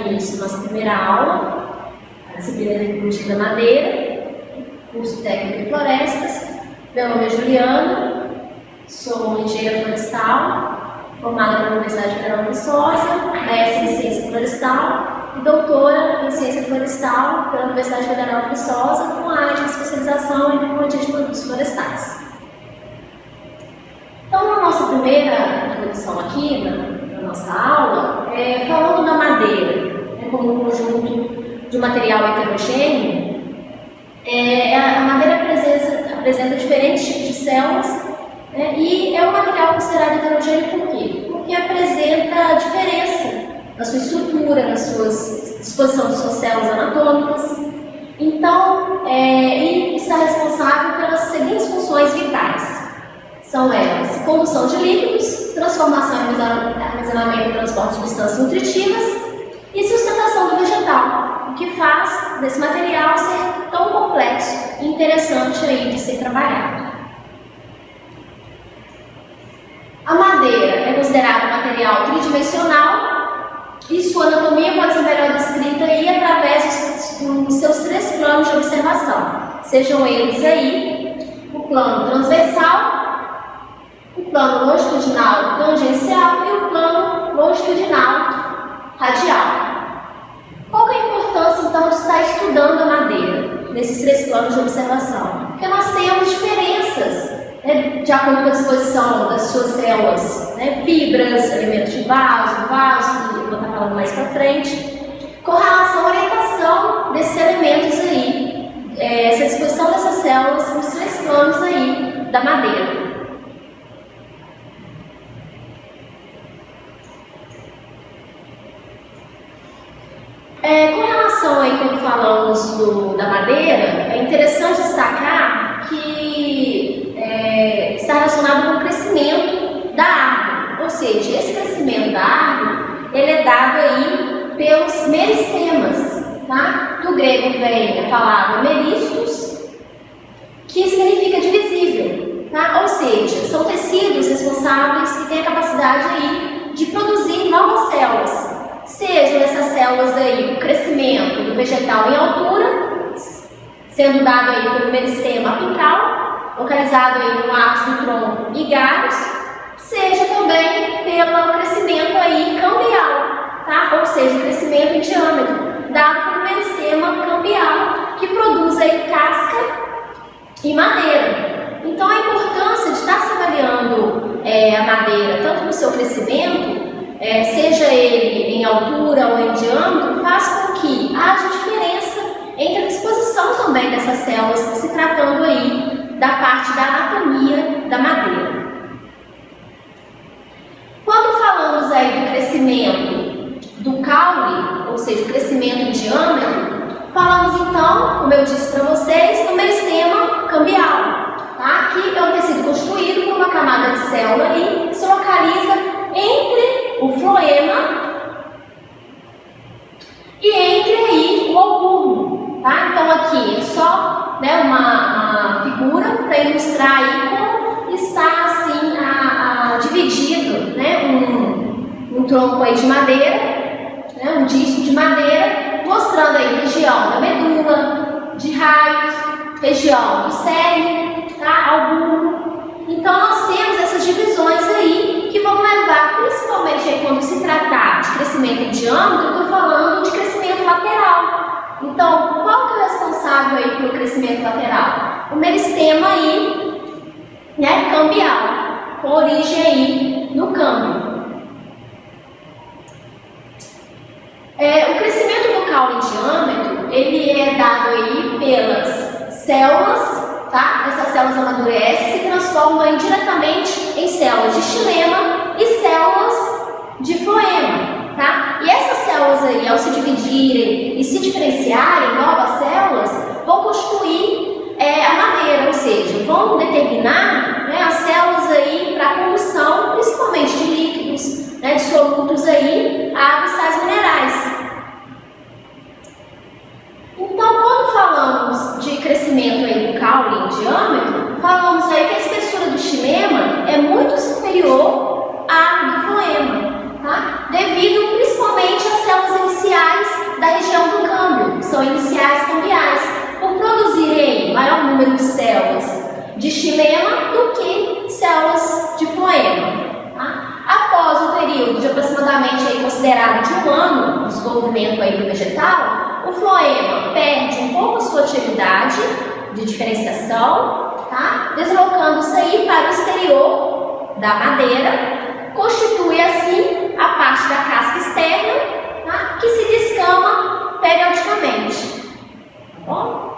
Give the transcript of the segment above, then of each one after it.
início nossa primeira aula, a disciplina de Tecnologia da Madeira, curso técnico em florestas. Meu nome é Juliana, sou engenheira florestal, formada pela Universidade Federal de Viçosa, mestre em Ciência Florestal e doutora em Ciência Florestal pela Universidade Federal de Viçosa, com a área de especialização em tecnologia de produtos florestais. Então, na nossa primeira introdução aqui, na nossa aula, falando da madeira, como um conjunto de material heterogêneo, a madeira apresenta diferentes tipos de células, e é um material considerado heterogêneo por quê? Porque apresenta diferença na sua estrutura, na sua disposição de suas células anatômicas. Então, e está responsável pelas seguintes funções vitais. São elas: condução de líquidos, transformação e armazenamento e transporte de substâncias nutritivas e sustentação do vegetal, o que faz desse material ser tão complexo e interessante aí de ser trabalhado. A madeira é considerada um material tridimensional e sua anatomia pode ser melhor descrita aí através dos seus três planos de observação, sejam eles aí o plano transversal, o plano longitudinal tangencial e o plano longitudinal radial. Qual é a importância, então, de estar estudando a madeira nesses três planos de observação? Porque nós temos diferenças, de acordo com a disposição das suas células, fibras, elementos de vaso, que eu vou estar falando mais para frente, com relação à orientação desses elementos aí, essa disposição dessas células nos três planos aí da madeira. Com relação aí, quando falamos da madeira, é interessante destacar que está relacionado com o crescimento da árvore, ou seja, esse crescimento da árvore, ele é dado aí pelos meristemas, tá? Do grego vem a palavra meristos, que significa divisível, tá? Ou seja, são tecidos responsáveis que têm a capacidade aí de produzir novas células. Sejam essas células aí o crescimento do vegetal em altura, sendo dado aí pelo meristema apical, localizado aí no ápice do tronco e galhos, seja também pelo crescimento aí cambial, tá? Ou seja, o crescimento em diâmetro, dado pelo meristema cambial, que produz aí casca e madeira. Então, a importância de estar se avaliando a madeira, tanto no seu crescimento, seja ele em altura ou em diâmetro, faz com que haja diferença entre a disposição também dessas células, se tratando aí da parte da anatomia da madeira. Quando falamos aí do crescimento do caule, ou seja, o crescimento em diâmetro, falamos então, como eu disse para vocês, do meristema cambial, tá? Que é um tecido constituído por uma camada de célula e se localiza entre o floema e entre aí o albumo, tá? Então aqui é só uma figura para ilustrar aí como está assim dividido, um tronco aí de madeira, um disco de madeira, mostrando aí região da medula, de raios, região do cerne, tá? Albumo. Então nós temos essas divisões aí que vão levar, principalmente aí quando se tratar de crescimento em diâmetro, eu estou falando de crescimento lateral. Então, qual que é o responsável aí pelo crescimento lateral? O meristema aí, cambial, com origem aí no câmbio. O crescimento do caule em diâmetro, ele é dado aí pelas células, tá? Essas células amadurecem e se transformam indiretamente em células de xilema e células de floema, tá? E essas células aí, ao se dividirem e se diferenciarem, novas células, vão constituir a madeira, ou seja, vão determinar as células aí para a condução, principalmente de líquidos, de solutos aí, água e sais minerais. Então, quando falamos de crescimento aí do caule em diâmetro, falamos aí que a espessura do xilema é muito superior à do floema, tá? Devido principalmente às células iniciais número de células de xilema do que células de floema. Tá? Após o período de aproximadamente aí, considerado de 1 ano de desenvolvimento aí do vegetal, o floema perde um pouco a sua atividade de diferenciação, tá? Deslocando-se aí para o exterior da madeira, constitui assim a parte da casca externa, tá? Que se descama periodicamente. Tá bom?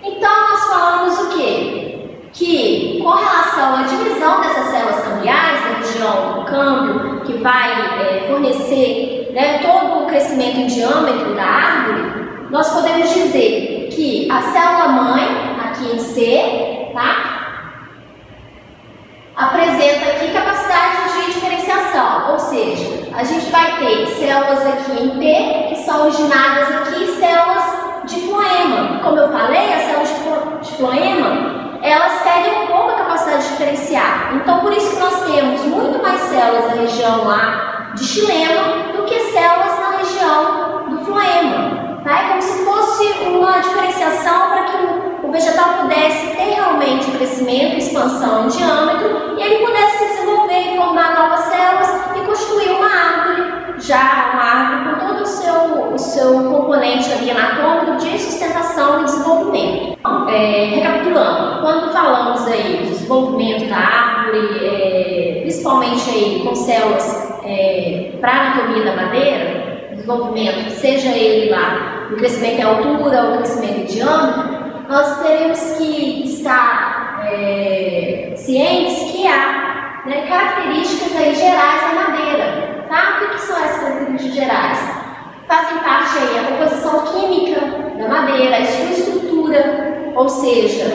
Então, nós falamos o quê? Que, com relação à divisão dessas células cambiais, na região do câmbio, que vai fornecer, né, todo o crescimento em diâmetro da árvore, nós podemos dizer que a célula-mãe, aqui em C, tá, apresenta aqui capacidade de diferenciação, ou seja, a gente vai ter células aqui em P, que são originadas aqui, células de floema. Como eu falei, as células de floema, elas perdem um pouco a capacidade de diferenciar. Então, por isso que nós temos muito mais células na região lá de xilema do que células na região do floema. Tá? É como se fosse uma diferenciação para que o vegetal pudesse ter realmente um crescimento, expansão em diâmetro, e ele pudesse se desenvolver e formar novas células e constituir uma árvore, já uma árvore com todo o seu componente ali anatômico de sustentação e desenvolvimento. Recapitulando, quando falamos aí do desenvolvimento da árvore, principalmente aí com células para a anatomia da madeira, desenvolvimento, seja ele lá no crescimento em altura ou crescimento em diâmetro, nós teremos que estar cientes que há, né, características aí gerais da madeira. Tá? O que são essas características gerais? Fazem parte aí a composição química da madeira, a sua estrutura, ou seja,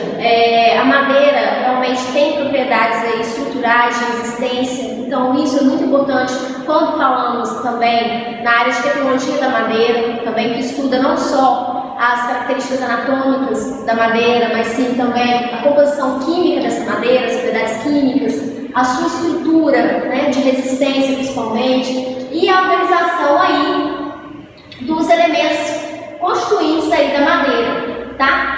a madeira realmente tem propriedades aí estruturais de resistência, então isso é muito importante quando falamos também na área de tecnologia da madeira, também que estuda não só as características anatômicas da madeira, mas sim também a composição química dessa madeira, as propriedades químicas, a sua estrutura, né, de resistência principalmente, e a organização aí dos elementos constituintes aí da madeira, tá?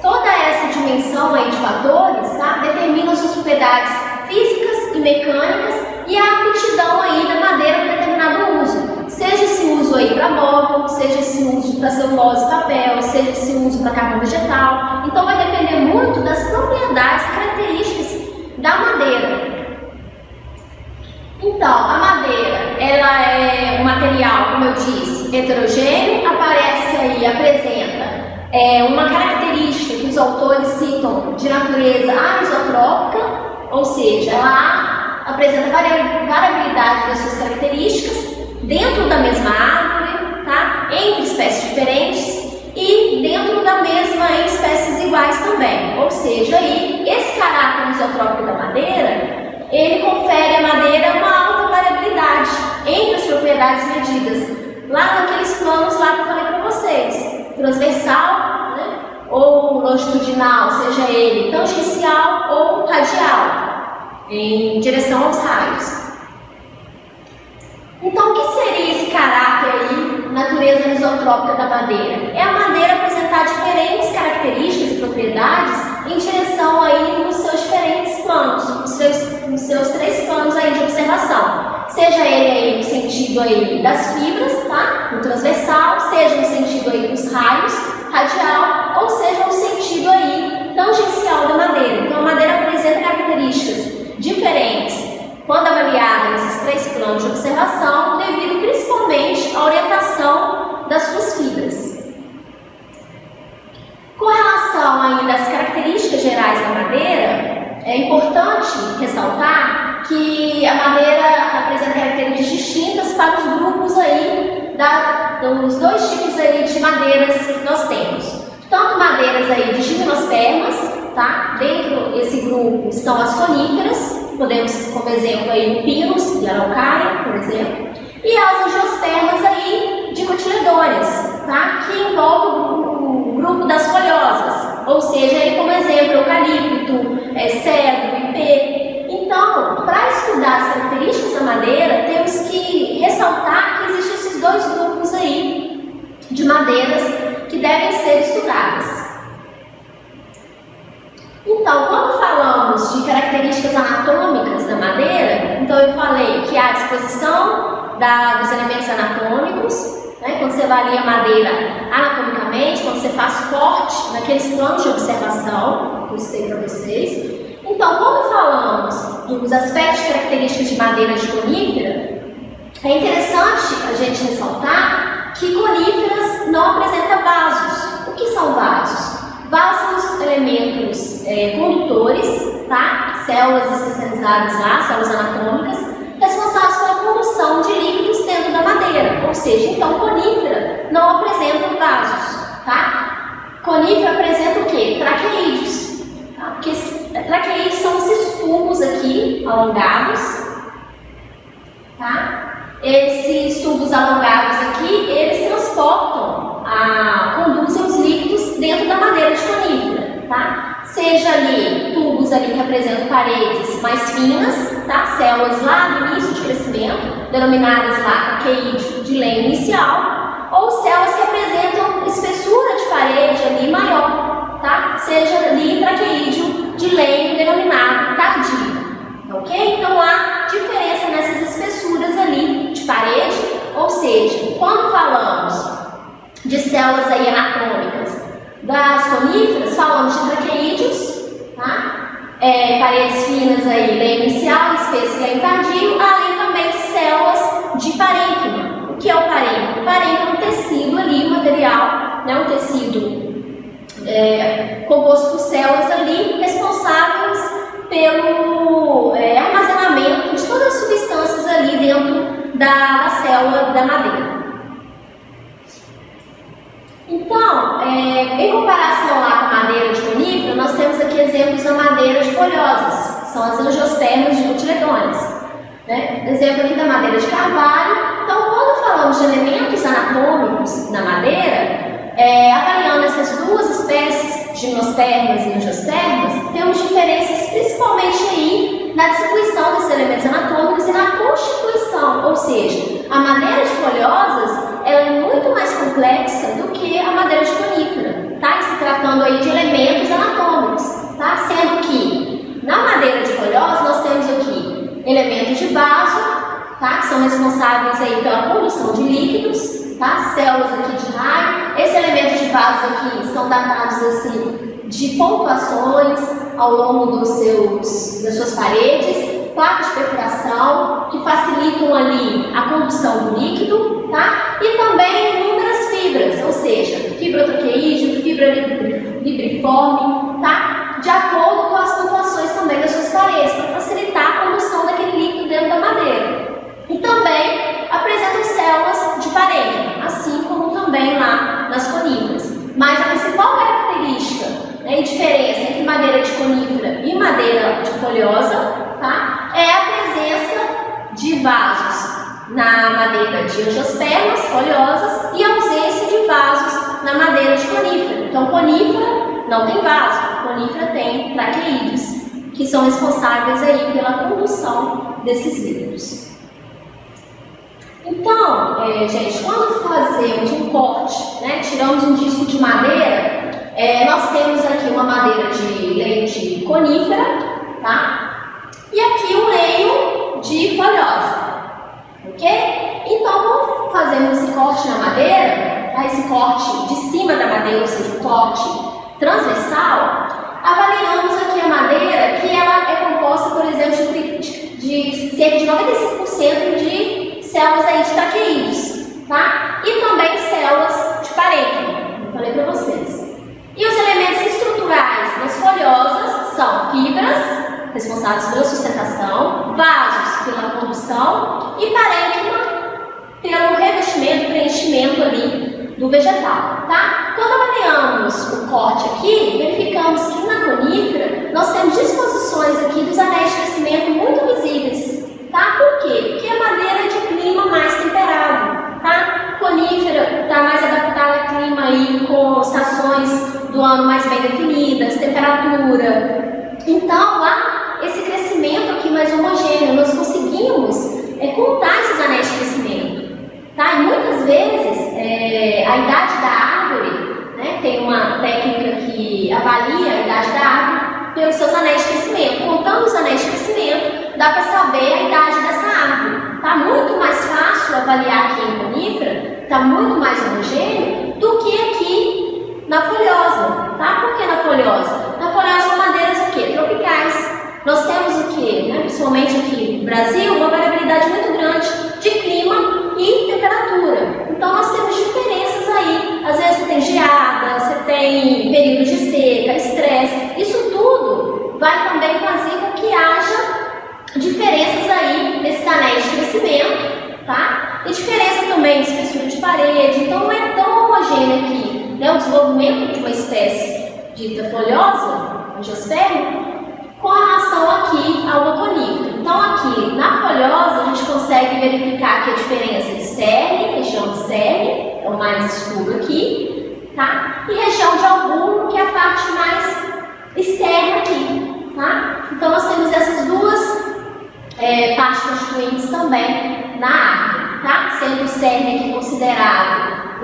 Toda essa dimensão aí de fatores, tá, determina as suas propriedades físicas e mecânicas e a aptidão aí da madeira para determinado uso. Seja esse uso aí para móvel, seja esse uso para celulose e papel, seja esse uso para carvão vegetal. Então vai depender muito das propriedades e características da madeira. Então, a madeira, ela é um material, como eu disse, heterogêneo, apresenta uma característica que os autores citam de natureza anisotrópica, ou seja, ela apresenta variabilidade das suas características dentro da mesma árvore, tá? Entre espécies diferentes e dentro da mesma em espécies iguais também. Ou seja, aí, esse caráter anisotrópico da madeira, ele confere à madeira uma alta variabilidade entre as propriedades medidas lá naqueles planos lá que eu falei para vocês, transversal, né, ou longitudinal, seja ele tangencial ou radial, em direção aos raios. Então, o que seria esse caráter aí, natureza anisotrópica da madeira? É a madeira apresentar diferentes características e propriedades em direção aí nos seus diferentes planos, nos seus 3 planos aí de observação. Seja ele aí no sentido aí das fibras, tá? No transversal, seja no sentido aí dos raios, radial, ou seja no sentido aí tangencial da madeira. Então, a madeira apresenta características diferentes quando avaliada nesses 3 planos de observação, devido principalmente à orientação das suas fibras. Com relação ainda às características gerais da madeira, é importante ressaltar que a madeira apresenta características distintas para os grupos aí dos 2 tipos aí de madeiras que nós temos. Tanto madeiras aí de gimnospermas, tá? Dentro desse grupo estão as coníferas, podemos como exemplo aí o pinus e a araucária, por exemplo, e as angiospermas aí de cotiledôneas, tá? Que envolve o grupo das folhosas, ou seja, aí como exemplo eucalipto, cedro, ipê. Então, para estudar as características da madeira, temos que ressaltar que existem esses 2 grupos aí de madeiras que devem ser estudadas. Então, quando falamos de características anatômicas da madeira, então eu falei que há a disposição dos elementos anatômicos, né? Quando você avalia a madeira anatomicamente, quando você faz corte naqueles planos de observação, que eu citei para vocês. Então, quando falamos dos aspectos e características de madeira de conífera, é interessante a gente ressaltar que coníferas não apresentam vasos. O que são vasos? Vasos são os elementos condutores, tá? Células especializadas lá, células anatômicas, responsáveis pela condução de líquidos dentro da madeira. Ou seja, então conífera não apresenta vasos, tá? Conífera apresenta o quê? Traqueídeos. Tá? Porque traqueídeos são esses tubos aqui, alongados, tá? Esses tubos alongados aqui, eles transportam, conduzem os líquidos dentro da madeira de conífera, tá? Seja ali tubos ali que apresentam paredes mais finas, tá? Células lá no início de crescimento, denominadas lá traqueídeo de lenho inicial, ou células que apresentam espessura de parede ali maior, tá? Seja ali traqueídeo de lenho denominado tardio. Ok? Então há diferença nessas espessuras ali de parede, ou seja, quando falamos de células aí anatômicas das coníferas, falamos de traqueídeos, tá? Paredes finas aí, lenho inicial, espesso e lenho tardio, além também de células de parênquima. O que é o parênquima? O parênquima é um tecido ali, um material, né? Um tecido composto por células ali, responsáveis pelo armazenamento de todas as substâncias ali dentro da célula da madeira. Então, em comparação lá com a madeira de conífera, nós temos aqui exemplos da madeira de folhosas, que são as angiospermas dicotiledôneas. Né? Exemplo aqui da madeira de carvalho. Então, quando falamos de elementos anatômicos na madeira, avaliando essas duas espécies, gimnospermas e angiospermas, temos diferenças principalmente aí na distribuição desses elementos anatômicos e na constituição, ou seja, a madeira de folhosas ela é muito mais complexa do que a madeira de conífera, tá? Se tratando aí de elementos anatômicos, tá? Sendo que na madeira de folhosas nós temos aqui elementos de vaso, tá? Que são responsáveis aí pela condução de líquidos, tá? Células aqui de raio. Esses elementos de vaso aqui são datados assim de pontuações ao longo das suas paredes, placas de perfuração que facilitam ali a condução do líquido, tá? E também inúmeras fibras, ou seja, fibra traqueídeo, fibra libriforme, tá? De acordo com as pontuações também das suas paredes, para facilitar a condução daquele líquido dentro da madeira. E também apresentam células de parênquima, assim como também lá nas coníferas. Mas a principal característica, né, e diferença entre madeira de conífera e madeira de folhosa, tá, é a presença de vasos na madeira de angiospermas folhosas e a ausência de vasos na madeira de conífera. Então, conífera não tem vaso, conífera tem traqueídeos, que são responsáveis aí pela condução desses líquidos. Então, gente, quando fazemos um corte, né, tiramos um disco de madeira, nós temos aqui uma madeira de lenho de conífera, tá? E aqui um lenho de folhosa, ok? Então, quando fazemos esse corte na madeira, tá? Esse corte de cima da madeira, ou seja, um corte transversal, avaliamos aqui a madeira que ela é composta, por exemplo, de cerca de 95% de células aí de traqueídeos, tá? E também células de parênquima, eu falei para vocês. E os elementos estruturais das folhosas são fibras, responsáveis pela sustentação, vasos pela condução e parênquima pelo revestimento, preenchimento ali do vegetal, tá? Quando avaliamos o corte aqui, verificamos que na conífera nós temos disposições aqui dos anéis de crescimento muito visíveis. Tá? Por quê? Porque a madeira é de clima mais temperado, tá? Conífera está mais adaptada a clima aí com estações do ano mais bem definidas, temperatura. Então, lá, esse crescimento aqui mais homogêneo, nós conseguimos contar esses anéis de crescimento, tá? E muitas vezes, a idade da árvore, né? Tem uma técnica que avalia a idade da árvore dá para saber a idade dessa árvore. Tá muito mais fácil avaliar aqui em conífera, tá muito mais homogêneo do que aqui na folhosa, tá? Por que na folhosa? Na folhosa são madeiras o quê? Tropicais. Nós temos o quê? Principalmente aqui no Brasil, uma variabilidade muito grande de clima e temperatura. Então nós temos diferenças aí. Às vezes você tem geada, você tem período de seca, estresse. Isso tudo vai também fazer com que haja diferenças aí nesses anéis de crescimento, tá? E diferença também de espessura de parede. Então não é tão homogêneo aqui, né? O desenvolvimento de uma espécie dita folhosa, angiosperma, com relação aqui a uma conífera. Então aqui na folhosa a gente consegue verificar aqui a diferença de cerne, região de cerne, é o mais escuro aqui, tá? E região de albumo, que é a parte mais externa aqui, tá? Então nós temos essas duas partes constituintes também na árvore, tá? Sendo o cerne aqui considerado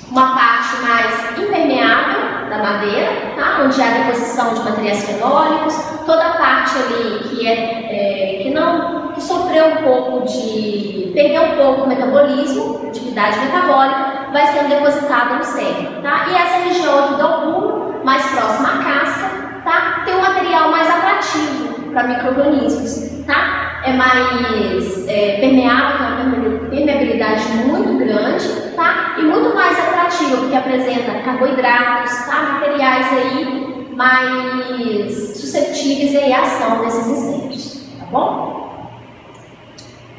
uma parte mais impermeável da madeira, tá? Onde há deposição de materiais fenólicos, toda a parte ali que sofreu um pouco perdeu um pouco o metabolismo, atividade metabólica, vai sendo depositada no cerne, tá? E essa região aqui do albumo, mais próxima à casca, tá? Tem um material mais atrativo para micro-organismos, tá? É mais permeável, tem uma permeabilidade muito grande, tá? E muito mais atrativo, porque apresenta carboidratos, tá? Materiais aí mais suscetíveis à ação desses insetos, tá bom?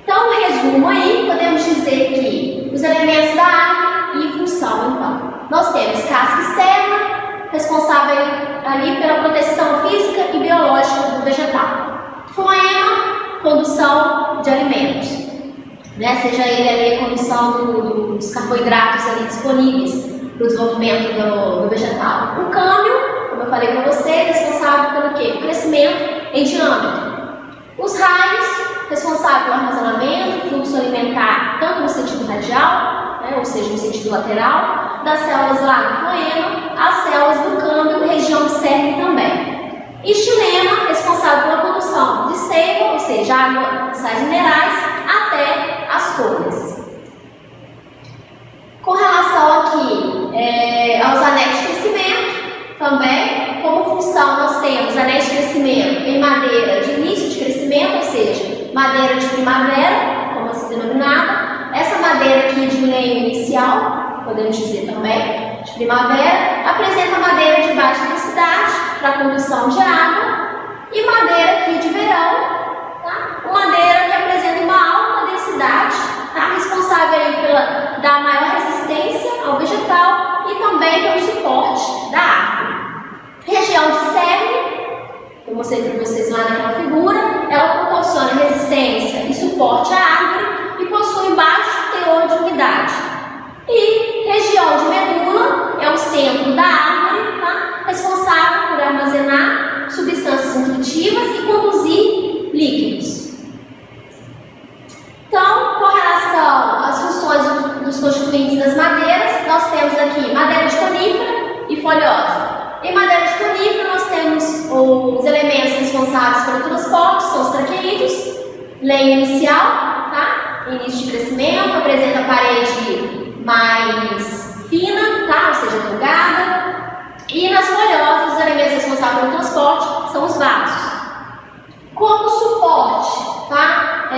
Então, resumo aí, podemos dizer que os elementos da árvore e função, então. Nós temos casca externa, responsável ali pela proteção física e biológica do vegetal. Floema, condução de alimentos, né? Seja ele ali a condução dos carboidratos ali disponíveis para o desenvolvimento do vegetal. O câmbio, como eu falei para vocês, responsável pelo quê? O crescimento em diâmetro. Os raios, responsável pelo armazenamento, fluxo alimentar, tanto no sentido radial, né? Ou seja, no sentido lateral, das células lá do floema, às células do câmbio, região de cerne também. E xilema, responsável pela produção de seiva, ou seja, água, sais minerais, até as folhas. Com relação aqui aos anéis de crescimento, também, como função nós temos anéis de crescimento em madeira de início de crescimento, ou seja, madeira de primavera, como assim denominada. Essa madeira aqui de milênio inicial, podemos dizer também, de primavera, apresenta madeira de baixa densidade para condução de água e madeira aqui de verão, tá? Uma madeira que apresenta uma alta densidade, tá? Responsável aí pela dar maior resistência ao vegetal e também pelo suporte da árvore. Região de cerne, eu mostrei para vocês lá naquela figura, ela proporciona resistência e suporte à árvore e possui baixo teor de umidade. E região de medula é o centro da árvore, tá? Responsável por armazenar substâncias nutritivas e conduzir líquidos. Então, com relação às funções dos constituintes das madeiras, nós temos aqui madeira de conífera e folhosa. Em madeira de conífera, nós temos os elementos responsáveis pelo transporte, são os traqueídeos, lenho inicial, tá? Início de crescimento, apresenta a parede mais fina, tá? Ou seja, delgada. E nas folhosas, os elementos responsáveis pelo transporte são os vasos. Como suporte, tá?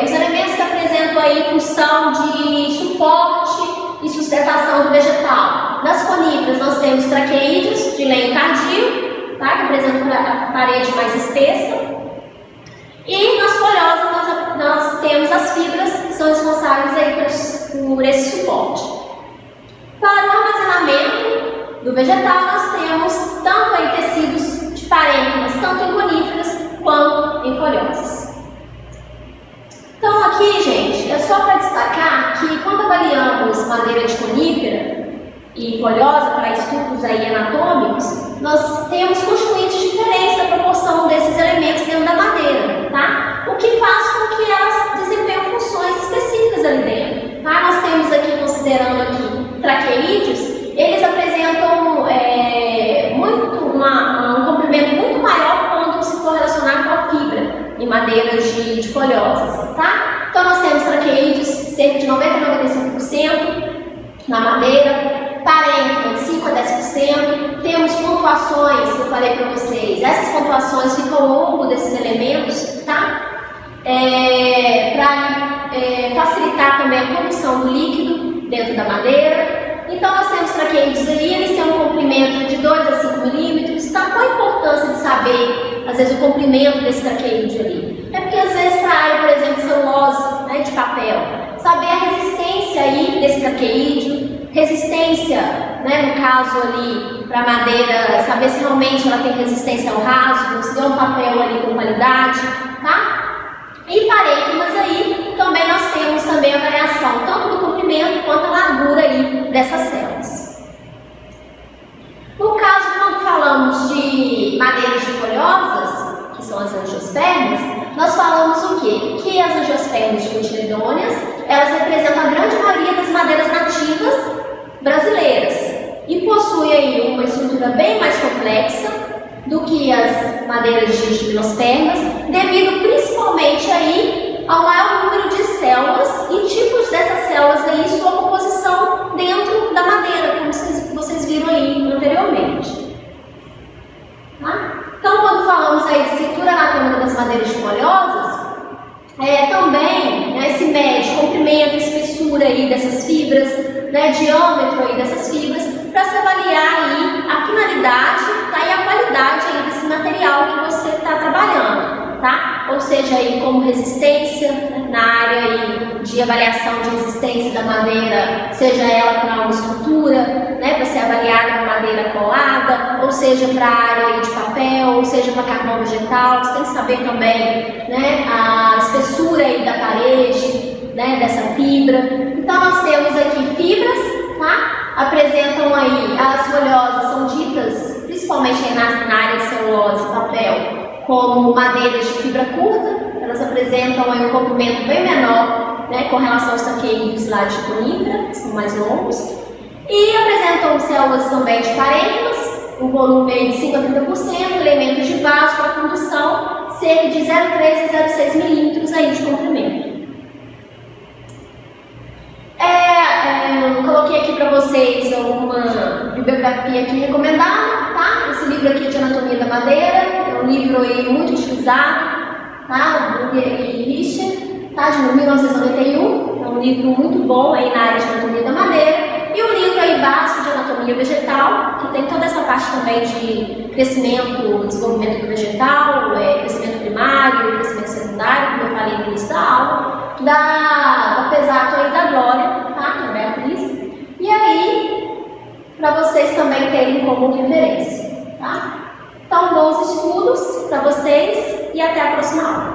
Os elementos que apresentam aí função de suporte e sustentação do vegetal. Nas coníferas nós temos traqueídeos de lenho tardio, tá? Que apresentam a parede mais espessa. E nas folhosas nós temos as fibras que são responsáveis aí por esse suporte. Para o armazenamento do vegetal nós temos tanto aí tecidos de parênquimas, tanto em coníferas quanto em folhosas. Então aqui, gente, é só para destacar que quando avaliamos madeira de conífera e folhosa para estudos aí anatômicos, nós temos constituintes diferentes da proporção desses elementos dentro da madeira, tá? O que faz com que elas desempenhem funções específicas ali dentro, tá? Nós temos aqui, considerando aqui traqueídeos, eles apresentam um comprimento muito maior quando se for relacionar com a fibra madeiras de folhosas, tá? Então nós temos traqueídeos, cerca de 90 a 95% na madeira, parênquima de 5 a 10%, temos pontuações que eu falei para vocês, essas pontuações ficam ao longo desses elementos, tá? Para facilitar também a condução do líquido dentro da madeira. Então nós temos traqueídeos aí, eles têm um comprimento de 2 a 5 milímetros, tá? Qual a importância de saber, às vezes, o comprimento desse traqueídeo ali? É porque às vezes para a área, por exemplo, de celulose, né, de papel, saber a resistência aí desse traqueídeo, resistência, né, no caso ali, para a madeira, saber se realmente ela tem resistência ao rasgo, se é um papel ali com qualidade, tá? E parênquimas aí, também nós temos também a variação tanto do comprimento quanto a largura aí dessas células. No caso, quando falamos de madeiras de folhosas, que são as angiospermas, nós falamos o quê? Que as angiospermas dicotiledôneas, elas representam a grande maioria das madeiras nativas brasileiras e possuem aí uma estrutura bem mais complexa do que as madeiras de gimnospermas, devido principalmente aí ao maior número de células e tipos dessas células aí, sua composição dentro da madeira, como vocês viram aí anteriormente. Tá? Então, quando falamos aí de estrutura anatômica das madeiras de folhosas, também, né, se mede comprimento, espessura aí dessas fibras, né, diâmetro aí dessas fibras, para se avaliar aí a finalidade, tá, e a qualidade aí desse material que você está trabalhando, tá? Ou seja, aí como resistência, né, na área aí de avaliação de resistência da madeira, seja ela para uma estrutura, né, para ser avaliada uma madeira colada, ou seja para a área aí de papel, ou seja para carvão vegetal. Você tem que saber também, né, a espessura aí da parede, né, dessa fibra. Então nós temos aqui fibras, tá? Apresentam aí, as folhosas são ditas, principalmente aí na área de celulose e papel, como madeiras de fibra curta. Elas apresentam aí um comprimento bem menor, né, com relação aos traqueídeos lá de conífera, que são mais longos. E apresentam células também de parênquimas, um volume aí de 5 a 30%, elementos de vaso para condução, cerca de 0,3 a 0,6 milímetros aí de comprimento. Eu coloquei aqui para vocês uma bibliografia aqui recomendada, tá? Esse livro aqui é de Anatomia da Madeira, é um livro aí muito utilizado, tá? O Brugger e Richter, tá? De 1991, é um livro muito bom aí na área de Anatomia da Madeira. E um livro aí básico de Anatomia Vegetal, que tem toda essa parte também de crescimento, desenvolvimento vegetal, crescimento primário, crescimento secundário, como eu falei no início da aula, da Pesato aí da Glória, tá? Também a atriz. E aí, para vocês também terem como referência, tá? Então, bons estudos para vocês e até a próxima aula.